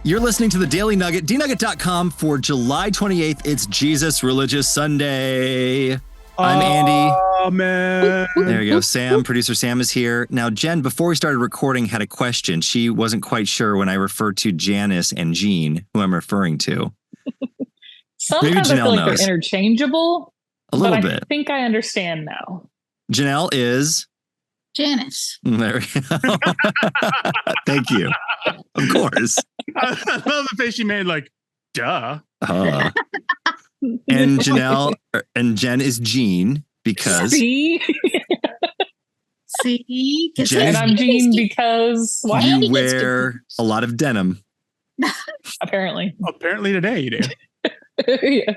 You're listening to the Daily Nugget, dnugget.com for July 28th. It's Jesus Religious Sunday. I'm Andy. Oh, man. There you go. Sam, producer Sam is here. Now, Jen, before we started recording, had a question. She wasn't quite sure when I referred to Janice and Jean, who I'm referring to. Sometimes I feel like they're interchangeable. A little bit. I think I understand now. Janelle is... Janice. There we go. Thank you. Of course. I love the face she made, like, duh. And Janelle and Jen is Jean because... See? Jen, and I'm Jean because... Why? You wear a lot of denim. Apparently. Apparently today you do. Yeah.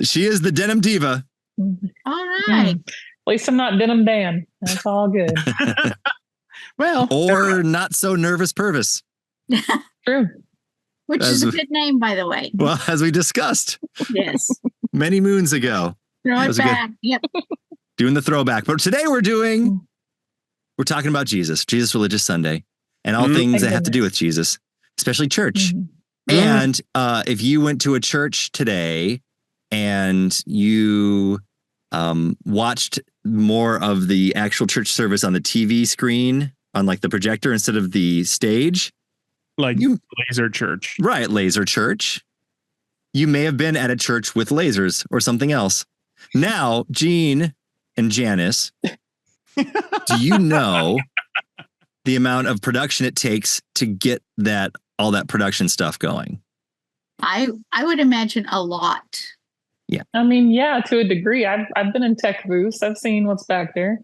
She is the denim diva. All right. At least I'm not Denim Dan. That's all good. Well, or not so nervous Purvis. True. Which is a good name, by the way. Well, as we discussed. Yes. Many moons ago. Throw it back. Yep. Doing the throwback. But today we're talking about Jesus Religious Sunday, and all things that have to do with Jesus, especially church. And if you went to a church today and you watched more of the actual church service on the TV screen, on like the projector instead of the stage. Like laser church. Right, laser church. You may have been at a church with lasers or something else. Now, Jean and Janice, do you know the amount of production it takes to get all that production stuff going? I would imagine a lot. Yeah. I mean, yeah, to a degree. I've been in tech booths. I've seen what's back there.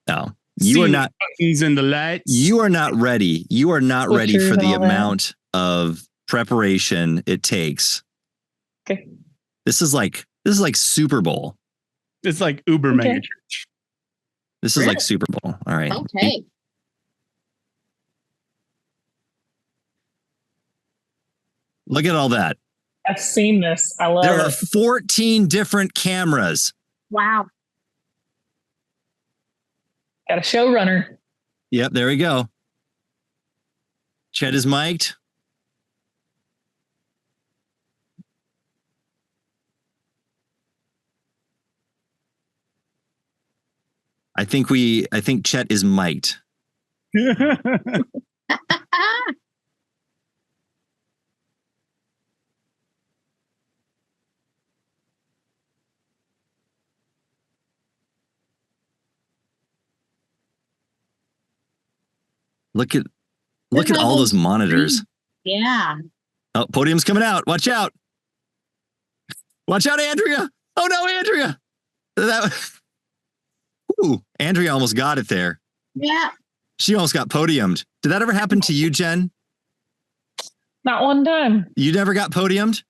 Oh, you are not buttons and the lights. You are not ready. You are not ready for the amount of preparation it takes. Okay. This is like Super Bowl. It's like Uber mega church. This is like Super Bowl. All right. Okay. Look at all that. I've seen this. I love it. There are 14 different cameras. Wow. Got a showrunner. Yep, there we go. Chet is mic'd. I think Chet is mic'd. Look at all those monitors. Yeah. Oh, podium's coming out. Watch out. Watch out, Andrea. Oh no, Andrea. Andrea almost got it there. Yeah. She almost got podiumed. Did that ever happen to you, Jen? Not one time. You never got podiumed?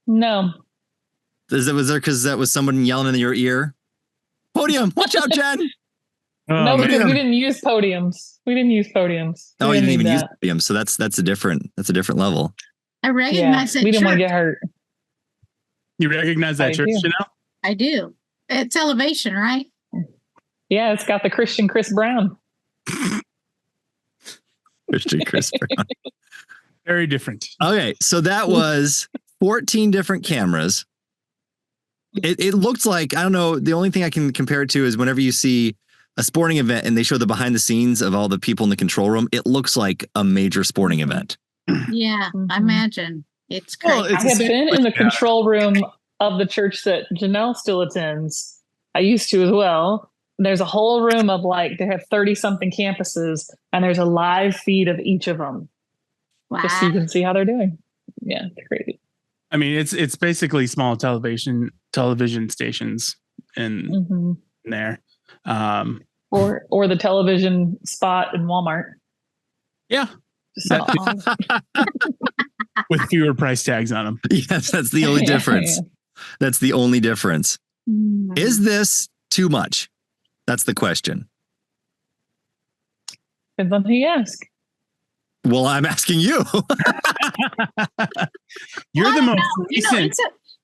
No. Was there because that was someone yelling in your ear? Podium, watch out, Jen. No, because we didn't use podiums. Oh, you didn't even use podiums. So that's a different level. I recognize that. We didn't want to get hurt. You recognize that church, Janelle? I do. It's Elevation, right? Yeah, it's got the Christian Chris Brown. Christian Chris Brown. Very different. Okay, so that was 14 different cameras. It looked like, I don't know, the only thing I can compare it to is whenever you see a sporting event and they show the behind the scenes of all the people in the control room, it looks like a major sporting event. Yeah, I imagine. It's great. I have been in the control room of the church that Janelle still attends. I used to as well. There's a whole room of they have 30 something campuses and there's a live feed of each of them. Wow. Just so you can see how they're doing. Yeah, it's crazy. I mean, it's basically small television stations in there. Or the television spot in Walmart. Yeah. With fewer price tags on them. Yes, that's the only difference. Yeah. That's the only difference. Is this too much? That's the question. Depends on who you ask. Well, I'm asking you. You're the most recent.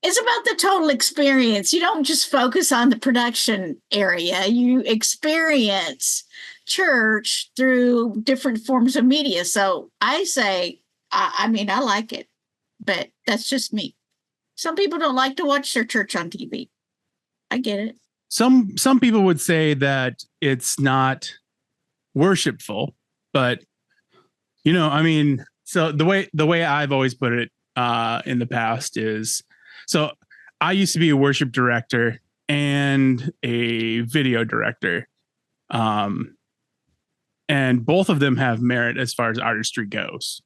It's about the total experience. You don't just focus on the production area. You experience church through different forms of media. So I say I mean, I like it, but that's just me. Some people don't like to watch their church on TV. I get it. Some people would say that it's not worshipful, but I mean, so the way I've always put it in the past is, so I used to be a worship director and a video director. And both of them have merit as far as artistry goes.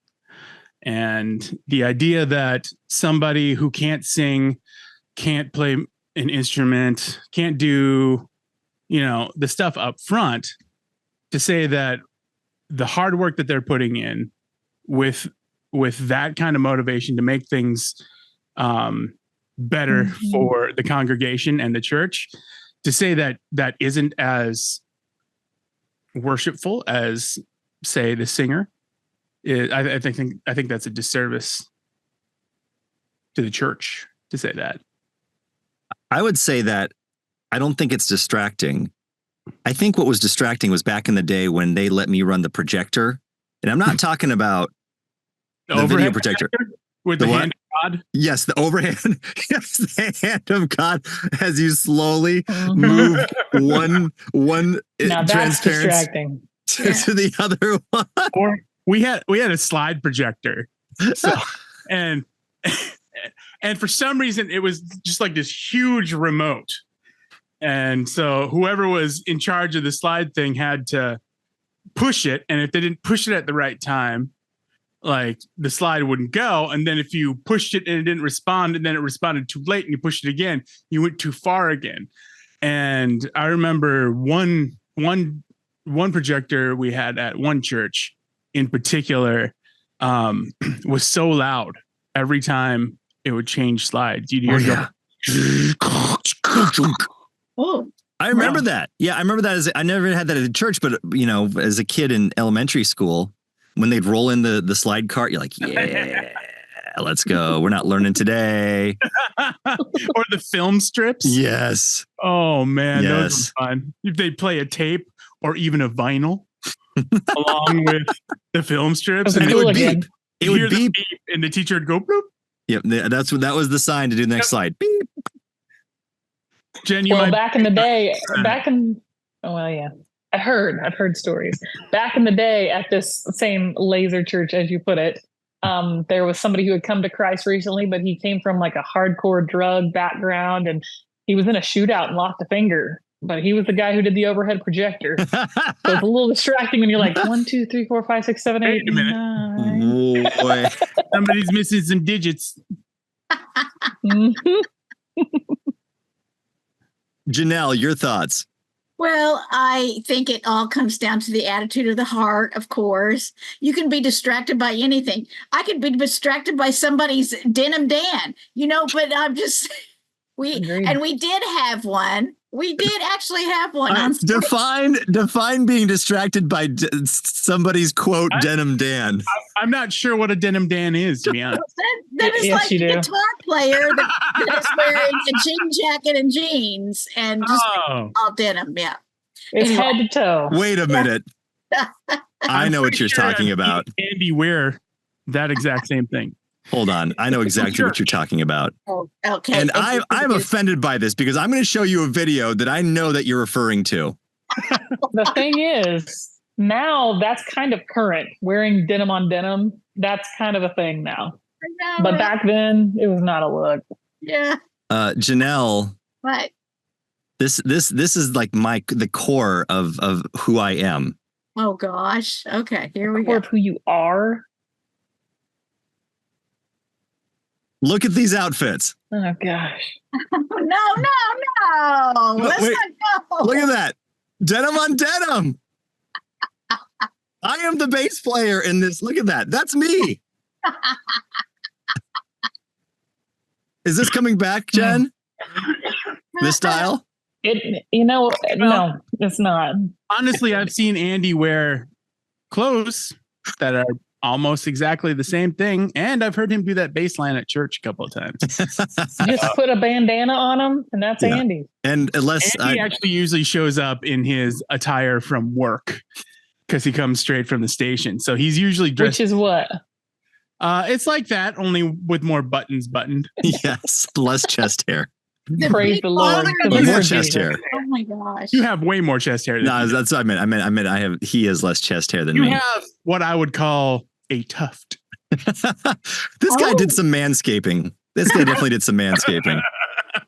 And the idea that somebody who can't sing, can't play an instrument, can't do, the stuff up front, to say that the hard work that they're putting in with that kind of motivation to make things better for the congregation and the church, to say that isn't as worshipful as, say, the singer, I think that's a disservice to the church to say that. I would say that I don't think it's distracting. I think what was distracting was back in the day when they let me run the projector. And I'm not talking about the video projector. With the hand of God? Yes, the overhand. Yes, the hand of God as you slowly move one now that's transparent distracting. to the other one. Or we had a slide projector. So and for some reason it was just like this huge remote. And so whoever was in charge of the slide thing had to push it. And if they didn't push it at the right time, like the slide wouldn't go. And then if you pushed it and it didn't respond, and then it responded too late and you pushed it again, you went too far again. And I remember one projector we had at one church in particular was so loud every time it would change slides. You'd hear Oh, I remember that. Yeah, I remember that. I never had that at a church, but as a kid in elementary school, when they'd roll in the slide cart, you're like, yeah, let's go. We're not learning today. Or the film strips. Yes. Oh man, yes. Those were fun. If they play a tape or even a vinyl along with the film strips, and it would beep. It would beep, and the teacher would go bloop. Yep, that was the sign to do the next slide. Beep. Jen, back in the day, I've heard stories. Back in the day at this same laser church, as you put it, there was somebody who had come to Christ recently, but he came from like a hardcore drug background, and he was in a shootout and lost a finger. But he was the guy who did the overhead projector. So it's a little distracting when you're like 1, 2, 3, 4, 5, 6, 7, 8, 9. Boy. Somebody's missing some digits. Janelle, your thoughts? Well, I think it all comes down to the attitude of the heart, of course. You can be distracted by anything. I could be distracted by somebody's Denim Dan, but I'm just, we did have one. We did actually have one. Define being distracted by somebody's quote Denim Dan. I'm not sure what a Denim Dan is, to be honest. that is like a guitar player that is wearing a jean jacket and jeans and just all denim. Yeah, it's head to toe. Wait a minute. I know what you're talking about. Andy wear that exact same thing. Hold on. I know exactly what you're talking about. Oh, okay. And I'm offended by this because I'm going to show you a video that I know that you're referring to. The thing is, now that's kind of current. Wearing denim on denim, that's kind of a thing now. But back then, it was not a look. Yeah. Janelle. What? This is like the core of who I am. Oh gosh. Okay. Here we go. Core of who you are. Look at these outfits. Oh gosh. No. Let's not go. Look at that. Denim on denim. I am the bass player in this. Look at that. That's me. Is this coming back, Jen? This style? No, it's not. Honestly, I've seen Andy wear clothes that are almost exactly the same thing, and I've heard him do that bass line at church a couple of times. Just put a bandana on him, and that's Andy. And Andy actually usually shows up in his attire from work because he comes straight from the station, so he's usually dressed. Which is what? It's like that, only with more buttons buttoned. Yes, less chest hair. Praise the Lord. More chest hair. Oh my gosh. You have way more chest hair. No, that's what I meant. He has less chest hair than you me. have what I would call a tuft. This guy did some manscaping. This guy definitely did some manscaping.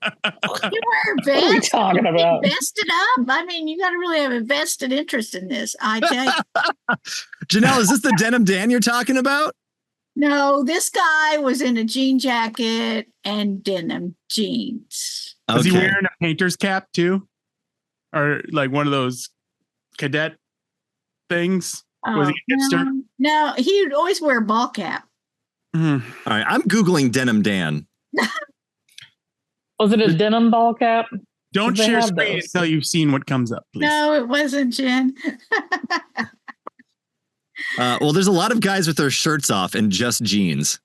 You wear What are we vests. talking about? Vested up. I mean, you got to really have a vested interest in this. I tell you. Janelle, is this the Denim Dan you're talking about? No, this guy was in a jean jacket and denim jeans. Was he wearing a painter's cap too? Or like one of those cadet things? Was he a hipster? No, he would always wear a ball cap. All right, I'm Googling Denim Dan. Was it a denim ball cap? Don't share screen until you've seen what comes up, please. No, it wasn't, Jen. Well, there's a lot of guys with their shirts off and just jeans.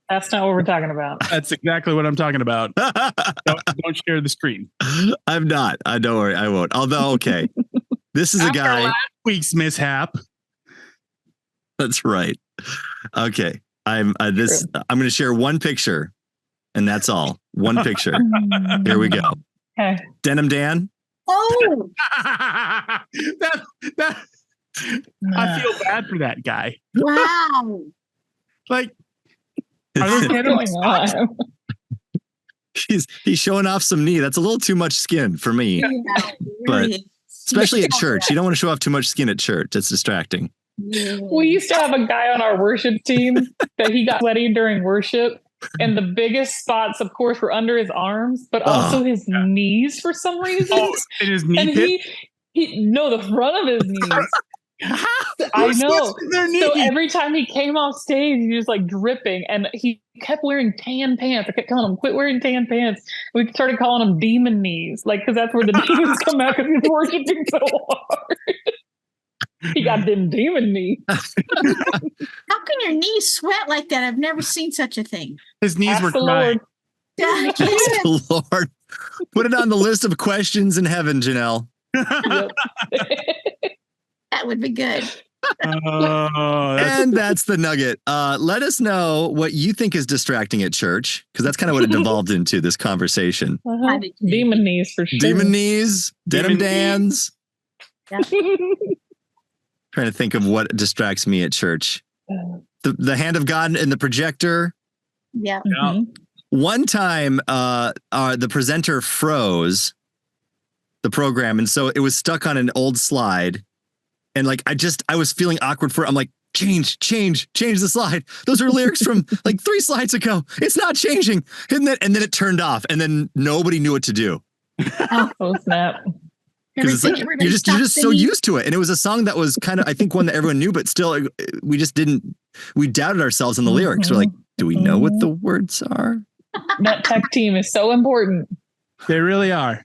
That's not what we're talking about. That's exactly what I'm talking about. don't share the screen. I'm not. Don't worry, I won't. Although, okay, this is a guy. Last week's mishap. That's right. Okay, I'm going to share one picture, and that's all. One picture. Here we go. Okay. Denim Dan. Oh, I feel bad for that guy. wow. Like, are those denim socks? He's showing off some knee. That's a little too much skin for me. Yeah, But really. especially at church. You don't want to show off too much skin at church. It's distracting. Yeah. We used to have a guy on our worship team that he got sweaty during worship. And the biggest spots, of course, were under his arms, but also his knees for some reason. Oh, in his knee and pit? the front of his knees. I know. So every time he came off stage, he was like dripping, and he kept wearing tan pants. I kept telling him, "Quit wearing tan pants." We started calling him demon knees, like because that's where the demons come out because he's worshiping so hard. He got them demon knees. How can your knees sweat like that? I've never seen such a thing. His knees Ask were the dry. Lord. The Lord, put it on the list of questions in heaven, Janelle. Yep. That would be good. And that's the nugget. Let us know what you think is distracting at church, because that's kind of what it devolved into, this conversation. Uh-huh. Demon knees for sure. Demon knees, denim Demon dans. Yeah. Trying to think of what distracts me at church. The hand of God and the projector. Yeah. Mhm. One time, the presenter froze the program, and so it was stuck on an old slide. And like, I was feeling awkward for it. I'm like, change the slide. Those are lyrics from like 3 slides ago. It's not changing. And then it turned off, and then nobody knew what to do. Oh snap! Because it's like, you're just so used to it. And it was a song that was kind of, I think, one that everyone knew, but still we doubted ourselves in the lyrics. We're like, do we know what the words are? That tech team is so important. They really are.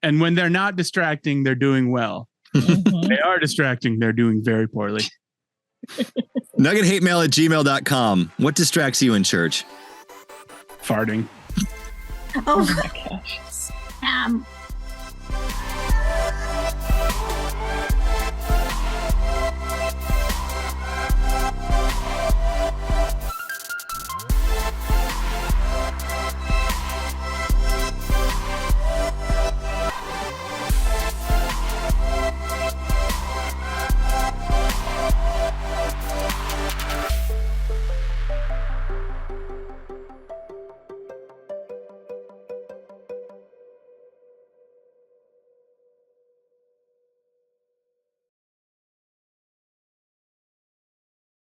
And when they're not distracting, they're doing well. Mhm. They are distracting, they're doing very poorly. NuggetHateMail@gmail.com. What distracts you in church? Farting. Oh, Oh my gosh.